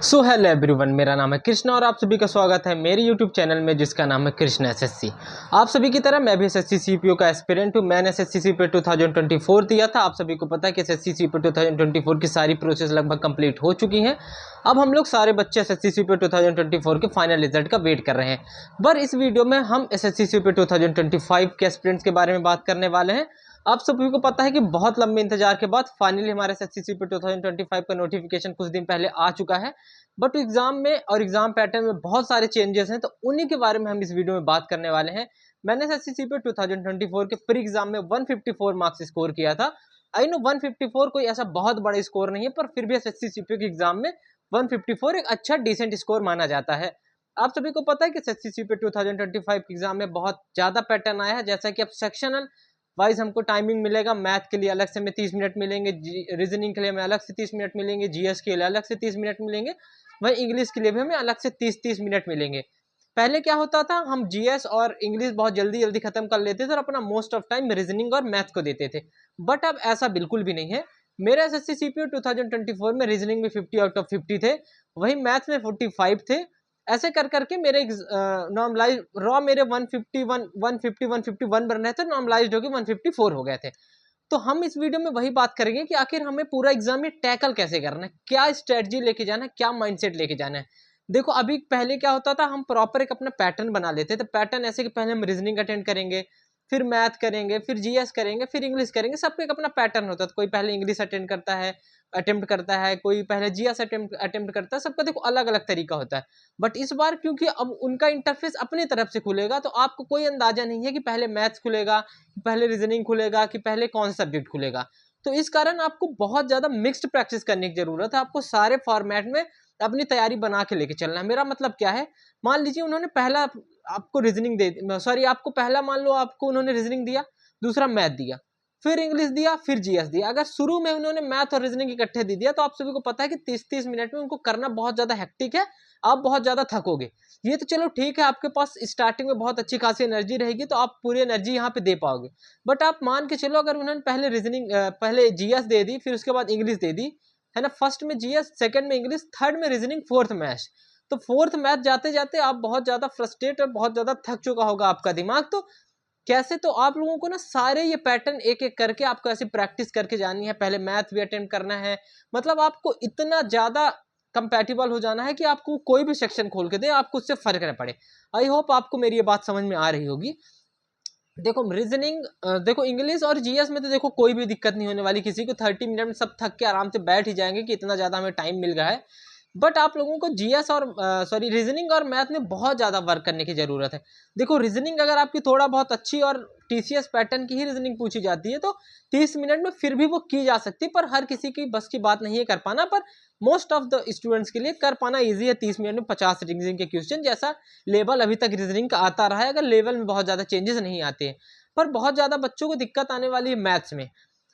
So hello everyone, मेरा नाम है कृष्णा और आप सभी का स्वागत है मेरे यूट्यूब चैनल में जिसका नाम है कृष्ण एसएससी। आप सभी की तरह मैं भी एसएससी सीपीओ का एस्पिरेंट हूँ। मैंने एसएससी सीपीओ 2024 दिया था। आप सभी को पता है कि एसएससी सीपीओ 2024 की सारी प्रोसेस लगभग कंप्लीट हो चुकी हैं। अब हम लोग सारे बच्चे एसएससी सीपीओ 2024 के फाइनल रिजल्ट का वेट कर रहे हैं। पर इस वीडियो में हम एसएससी सीपीओ 2025 के एस्पिरेंट्स के बारे में बात करने वाले हैं। आप सभी को पता है कि बहुत लंबे इंतजार के बाद फाइनली हमारे एसएससी सीपीओ 2025 का नोटिफिकेशन कुछ दिन पहले आ चुका है। बट एग्जाम में और एग्जाम पैटर्न में बहुत सारे चेंजेस हैं, तो उन्हीं के बारे में हम इस वीडियो में बात करने वाले हैं। मैंने एसएससी पे 2024 के प्री एग्जाम में 154 मार्क्स स्कोर किया था। आई नो 154 कोई ऐसा बहुत बड़ा स्कोर नहीं है, पर फिर भी एसएससी सीपीओ के एग्जाम में 154 एक अच्छा डिसेंट स्कोर माना जाता है। आप सभी को पता है कि एसएससी सीपीओ 2025 के एग्जाम में बहुत ज्यादा पैटर्न आया है, जैसा कि अब सेक्शनल वाइज हमको टाइमिंग मिलेगा। मैथ के लिए अलग से हमें 30 मिनट मिलेंगे, रीजनिंग के लिए हमें अलग से 30 मिनट मिलेंगे, जीएस के लिए अलग से 30 मिनट मिलेंगे, वही इंग्लिश के लिए भी हमें अलग से 30-30 मिनट मिलेंगे। पहले क्या होता था, हम जीएस और इंग्लिश बहुत जल्दी जल्दी खत्म कर लेते थे और अपना मोस्ट ऑफ टाइम रीजनिंग और मैथ को देते थे। बट अब ऐसा बिल्कुल भी नहीं है। मेरे एसएससी सीपीओ 2024 में रीजनिंग में 50 आउट ऑफ 50 थे, वही मैथ में 45 थे। ऐसे कर करके मेरे नॉर्मलाइज रॉ मेरे 151 बन रहे थे, नॉर्मलाइज्ड होकर 154 हो गए थे। तो हम इस वीडियो में वही बात करेंगे कि आखिर हमें पूरा एग्जाम में टैकल कैसे करना है, क्या स्ट्रेटजी लेके जाना है, क्या माइंडसेट लेके जाना है। देखो, अभी पहले क्या होता था, हम प्रॉपर एक अपना पैटर्न बना लेते थे। पैटर्न ऐसे कि पहले हम रीजनिंग अटेंड करेंगे, फिर मैथ करेंगे, फिर जीएस करेंगे, फिर इंग्लिश करेंगे। सबका एक अपना पैटर्न होता था। कोई पहले इंग्लिश अटेम्प्ट करता है, कोई पहले जीएस अटेम्प्ट करता है। सबका देखो अलग अलग तरीका होता है। बट इस बार क्योंकि अब उनका इंटरफेस अपनी तरफ से खुलेगा, तो आपको कोई अंदाजा नहीं है कि पहले मैथ्स खुलेगा, पहले रीजनिंग खुलेगा, कि पहले कौन सा सब्जेक्ट खुलेगा। तो इस कारण आपको बहुत ज्यादा मिक्स्ड प्रैक्टिस करने की जरूरत है। आपको सारे फॉर्मेट में अपनी तैयारी बना के लेके चलना है। मेरा मतलब क्या है, मान लीजिए उन्होंने पहला आपको रीजनिंग दे सॉरी आपको पहला मान लो आपको उन्होंने रीजनिंग दिया, दूसरा मैथ दिया, फिर इंग्लिश दिया, फिर जीएस दिया। अगर शुरू में उन्होंने मैथ और रीजनिंग इकट्ठे दे दिया, तो आप सभी को पता है कि 30-30 मिनट में उनको करना बहुत ज्यादा हेक्टिक है। आप बहुत ज्यादा थकोगे। ये तो चलो ठीक है, आपके पास स्टार्टिंग में बहुत अच्छी खासी एनर्जी रहेगी, तो आप पूरी एनर्जी यहाँ पे दे पाओगे। बट आप मान के चलो, अगर उन्होंने पहले जीएस दे दी, फिर उसके बाद इंग्लिश दे दी, है ना। फर्स्ट में जीएस, सेकंड में इंग्लिश, थर्ड में रीजनिंग, फोर्थ मैथ। तो फोर्थ मैथ जाते जाते आप बहुत ज्यादा फ्रस्ट्रेट और बहुत ज्यादा थक चुका होगा आपका दिमाग। तो कैसे, तो आप लोगों को ना सारे ये पैटर्न एक एक करके आपको ऐसे प्रैक्टिस करके जानी है। पहले मैथ भी अटेम्प्ट करना है। मतलब आपको इतना ज्यादा कंपैटिबल हो जाना है कि आपको कोई भी सेक्शन खोल के दे, आपको उससे फर्क न पड़े। आई होप आपको मेरी ये बात समझ में आ रही होगी। देखो रीजनिंग, देखो इंग्लिश और जीएस में तो देखो कोई भी दिक्कत नहीं होने वाली किसी को। 30 मिनट में सब थक के आराम से बैठ ही जाएंगे कि इतना ज्यादा हमें टाइम मिल रहा है। बट आप लोगों को जीएस और रीजनिंग और मैथ में बहुत ज्यादा वर्क करने की जरूरत है। देखो रीजनिंग अगर आपकी थोड़ा बहुत अच्छी और टीसीएस पैटर्न की ही रीजनिंग पूछी जाती है, तो 30 मिनट में फिर भी वो की जा सकती है। पर हर किसी की बस की बात नहीं है कर पाना। पर मोस्ट ऑफ द स्टूडेंट्स के लिए कर पाना ईजी है। 30 मिनट में 50 रीजनिंग के क्वेश्चन, जैसा लेवल अभी तक रीजनिंग का आता रहा है, अगर लेवल में बहुत ज्यादा चेंजेस नहीं आते हैं। पर बहुत ज्यादा बच्चों को दिक्कत आने वाली है मैथ्स में।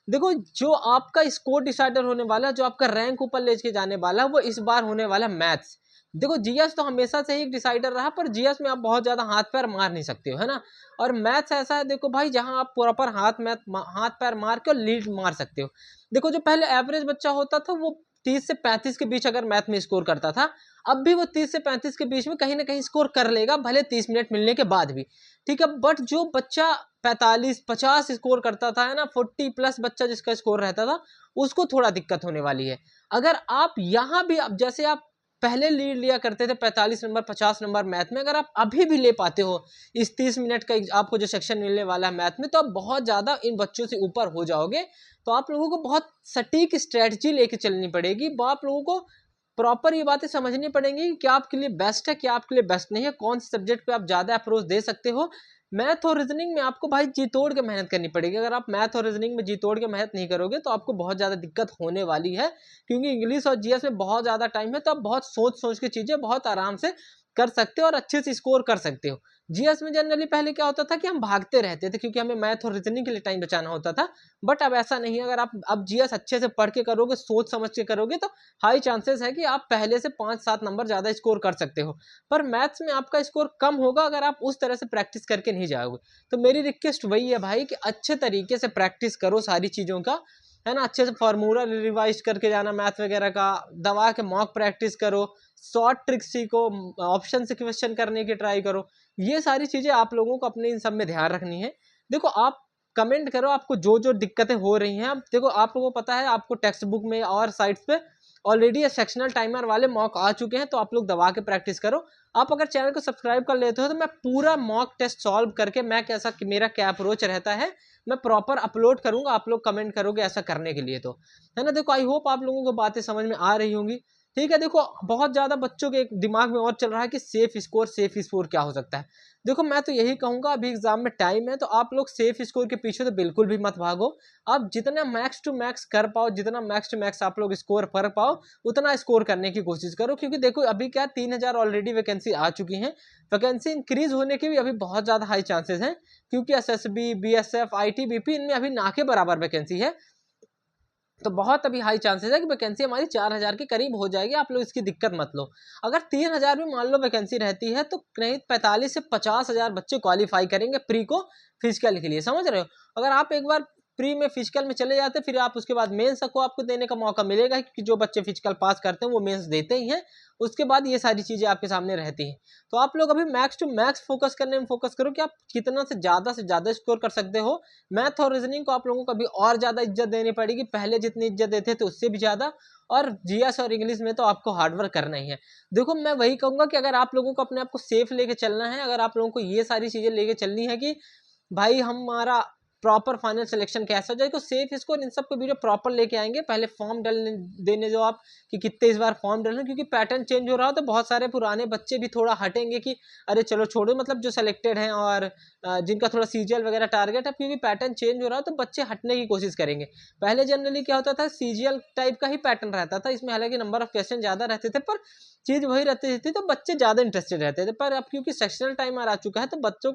देखो, जो आपका स्कोर डिसाइडर होने वाला है, जो आपका रैंक ऊपर ले के जाने वाला है, वो इस बार होने वाला है मैथ्स। देखो जीएस तो हमेशा से ही डिसाइडर रहा, पर जीएस में आप बहुत ज्यादा हाथ पैर मार नहीं सकते हो, है ना। और मैथ्स ऐसा है देखो भाई, जहां आप प्रॉपर हाथ पैर मार के और लीड मार सकते हो। देखो, जो पहले एवरेज बच्चा होता था, वो 30 से 35 के बीच अगर मैथ में स्कोर करता था, अब भी वो 30 से 35 के बीच में कहीं ना कहीं स्कोर कर लेगा, भले 30 मिनट मिलने के बाद भी। ठीक है। बट जो बच्चा 45-50 स्कोर करता था, है ना, 40+ बच्चा जिसका स्कोर रहता था, उसको थोड़ा दिक्कत होने वाली है। अगर आप यहाँ भी, अब जैसे आप पहले लीड लिया करते थे 45 नंबर 50 नंबर मैथ में, अगर आप अभी भी ले पाते हो इस 30 मिनट का आपको जो सेक्शन मिलने वाला है मैथ में, तो आप बहुत ज्यादा इन बच्चों से ऊपर हो जाओगे। तो आप लोगों को बहुत सटीक स्ट्रेटजी लेके चलनी पड़ेगी। आप लोगों को प्रॉपर ये बातें समझनी पड़ेंगी कि क्या आपके लिए बेस्ट है, क्या आपके लिए बेस्ट नहीं है, कौन से सब्जेक्ट पे आप ज्यादा अप्रोच दे सकते हो। मैथ और रीजनिंग में आपको भाई जी तोड़ के मेहनत करनी पड़ेगी। अगर आप मैथ और रीजनिंग में जी तोड़ के मेहनत नहीं करोगे, तो आपको बहुत ज्यादा दिक्कत होने वाली है। क्योंकि इंग्लिश और जीएस में बहुत ज्यादा टाइम है, तो आप बहुत सोच सोच के चीजें बहुत आराम से कर सकते हो और अच्छे से स्कोर कर सकते हो। जीएस में जनरली पहले क्या होता था कि हम भागते रहते थे, क्योंकि हमें मैथ और रीजनिंग के लिए टाइम बचाना होता था। बट अब ऐसा नहीं है। अगर आप अब जीएस अच्छे से पढ़ के करोगे, सोच समझ के करोगे, तो हाई चांसेस है कि आप पहले से 5-7 नंबर ज्यादा स्कोर कर सकते हो। पर मैथ्स में आपका स्कोर कम होगा अगर आप उस तरह से प्रैक्टिस करके नहीं जाओगे। तो मेरी रिक्वेस्ट वही है भाई, कि अच्छे तरीके से प्रैक्टिस करो सारी चीजों का। है ना। अच्छे से फार्मूला रिवाइज करके जाना मैथ वगैरह का, दवा के मॉक प्रैक्टिस करो, शॉर्ट ट्रिक्स सीखो, ऑप्शन से क्वेश्चन करने की ट्राई करो। ये सारी चीज़ें आप लोगों को अपने इन सब में ध्यान रखनी है। देखो आप कमेंट करो आपको जो जो दिक्कतें हो रही हैं। अब देखो आप लोगों को पता है आपको टेक्स्ट बुक में और साइट्स पे ऑलरेडी सेक्शनल टाइमर वाले मॉक आ चुके हैं, तो आप लोग दबा के प्रैक्टिस करो। आप अगर चैनल को सब्सक्राइब कर लेते हो तो मैं पूरा मॉक टेस्ट सॉल्व करके मैं कैसा मेरा क्या अप्रोच रहता है मैं प्रॉपर अपलोड करूंगा। आप लोग कमेंट करोगे ऐसा करने के लिए, तो है ना। देखो आई होप आप लोगों को बातें समझ में आ रही होंगी। ठीक है, देखो बहुत ज़्यादा बच्चों के दिमाग में और चल रहा है कि सेफ स्कोर क्या हो सकता है। देखो मैं तो यही कहूँगा, अभी एग्जाम में टाइम है तो आप लोग सेफ स्कोर के पीछे तो बिल्कुल भी मत भागो। आप जितना मैक्स टू मैक्स कर पाओ, जितना मैक्स टू मैक्स आप लोग स्कोर कर पाओ उतना स्कोर करने की कोशिश करो। क्योंकि देखो अभी क्या 3000 ऑलरेडी वैकेंसी आ चुकी हैं, वैकेंसी इंक्रीज होने के भी अभी बहुत ज़्यादा हाई चांसेस हैं। क्योंकि एसएसबी, बीएसएफ, आईटीबीपी इनमें अभी ना के बराबर वैकेंसी है, तो बहुत अभी हाई चांसेस है कि वैकेंसी हमारी 4000 के करीब हो जाएगी। आप लोग इसकी दिक्कत मत लो। अगर 3000 भी मान लो वैकेंसी रहती है तो कहीं 45 से 50,000 बच्चे क्वालिफाई करेंगे प्री को फिजिकल के लिए, समझ रहे हो। अगर आप एक बार प्री में फिजिकल में चले जाते फिर आप उसके बाद मेंस को आपको देने का मौका मिलेगा, क्योंकि जो बच्चे फिजिकल पास करते हैं वो मेंस देते ही हैं। उसके बाद ये सारी चीज़ें आपके सामने रहती हैं। तो आप लोग अभी मैक्स टू मैक्स फोकस करने में फोकस करो कि आप कितना से ज़्यादा स्कोर कर सकते हो। मैथ और रीजनिंग को आप लोगों को अभी और ज़्यादा इज्जत देनी पड़ेगी, पहले जितनी इज्जत देते थे उससे भी ज़्यादा। और जीएस और इंग्लिश में तो आपको हार्डवर्क करना ही है। देखो मैं वही कहूँगा कि अगर आप लोगों को अपने आप को सेफ लेके चलना है, अगर आप लोगों को ये सारी चीज़ें लेके चलनी है कि भाई हमारा प्रॉपर फाइनल सिलेक्शन कैसा हो जाए, तो सेफ स्कोर इन सब को वीडियो प्रॉपर लेके आएंगे। पहले फॉर्म डालने देने जो आप कि कितने इस बार फॉर्म डालना, क्योंकि पैटर्न चेंज हो रहा हो तो बहुत सारे पुराने बच्चे भी थोड़ा हटेंगे कि अरे चलो छोड़ो, मतलब जो सेलेक्टेड हैं और जिनका थोड़ा सीजीएल वगैरह टारगेट है, क्योंकि पैटर्न चेंज हो रहा हो तो बच्चे हटने की कोशिश करेंगे। पहले जनरली क्या होता था, सीजीएल टाइप का ही पैटर्न रहता था, इसमें हालांकि नंबर ऑफ क्वेश्चन ज़्यादा रहते थे पर चीज़ वही रहती थी, तो बच्चे ज़्यादा इंटरेस्टेड रहते थे। पर अब क्योंकि सेक्शनल टाइमर आ चुका है तो बच्चों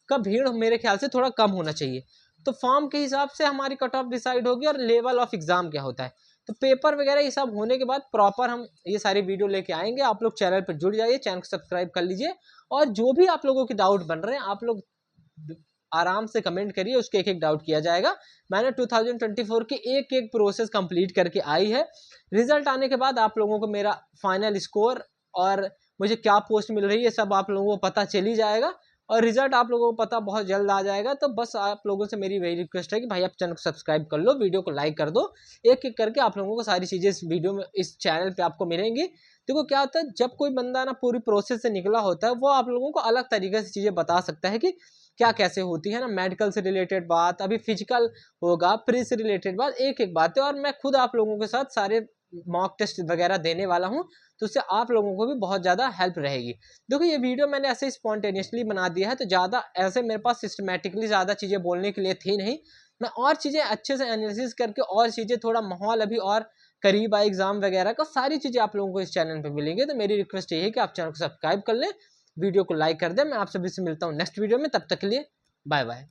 का भीड़ मेरे ख्याल से थोड़ा कम होना चाहिए। तो फॉर्म के हिसाब से हमारी कट ऑफ डिसाइड होगी और लेवल ऑफ एग्जाम क्या होता है। तो पेपर वगैरह ये सब होने के बाद प्रॉपर हम ये सारी वीडियो लेके आएंगे। आप लोग चैनल पर जुड़ जाइए, चैनल को सब्सक्राइब कर लीजिए, और जो भी आप लोगों के डाउट बन रहे हैं आप लोग आराम से कमेंट करिए, उसके एक एक डाउट किया जाएगा। मैंने 2024 की एक एक प्रोसेस कंप्लीट करके आई है। रिजल्ट आने के बाद आप लोगों को मेरा फाइनल स्कोर और मुझे क्या पोस्ट मिल रही है सब आप लोगों को पता चल ही जाएगा, और रिजल्ट आप लोगों को पता बहुत जल्द आ जाएगा। तो बस आप लोगों से मेरी वही रिक्वेस्ट है कि भाई आप चैनल को सब्सक्राइब कर लो, वीडियो को लाइक कर दो। एक एक करके आप लोगों को सारी चीज़ें इस वीडियो में, इस चैनल पे आपको मिलेंगी। देखो क्या होता है, जब कोई बंदा ना पूरी प्रोसेस से निकला होता है वो आप लोगों को अलग तरीके से चीज़ें बता सकता है कि क्या कैसे होती है ना। मेडिकल से रिलेटेड बात, अभी फिजिकल होगा, प्री से रिलेटेड बात, एक एक बात है। और मैं खुद आप लोगों के साथ सारे मॉक टेस्ट वगैरह देने वाला हूँ, तो उससे आप लोगों को भी बहुत ज़्यादा हेल्प रहेगी। देखो ये वीडियो मैंने ऐसे स्पॉन्टेनियसली बना दिया है, तो ज़्यादा ऐसे मेरे पास सिस्टमेटिकली ज़्यादा चीज़ें बोलने के लिए थी नहीं। मैं और चीज़ें अच्छे से एनालिसिस करके और चीज़ें थोड़ा माहौल अभी और करीब आए एग्जाम वगैरह का, सारी चीज़ें आप लोगों को इस चैनल पे मिलेंगी। तो मेरी रिक्वेस्ट यही है कि आप चैनल को सब्सक्राइब कर लें, वीडियो को लाइक कर दें। मैं आप सभी से मिलता हूँ नेक्स्ट वीडियो में, तब तक के लिए बाय बाय।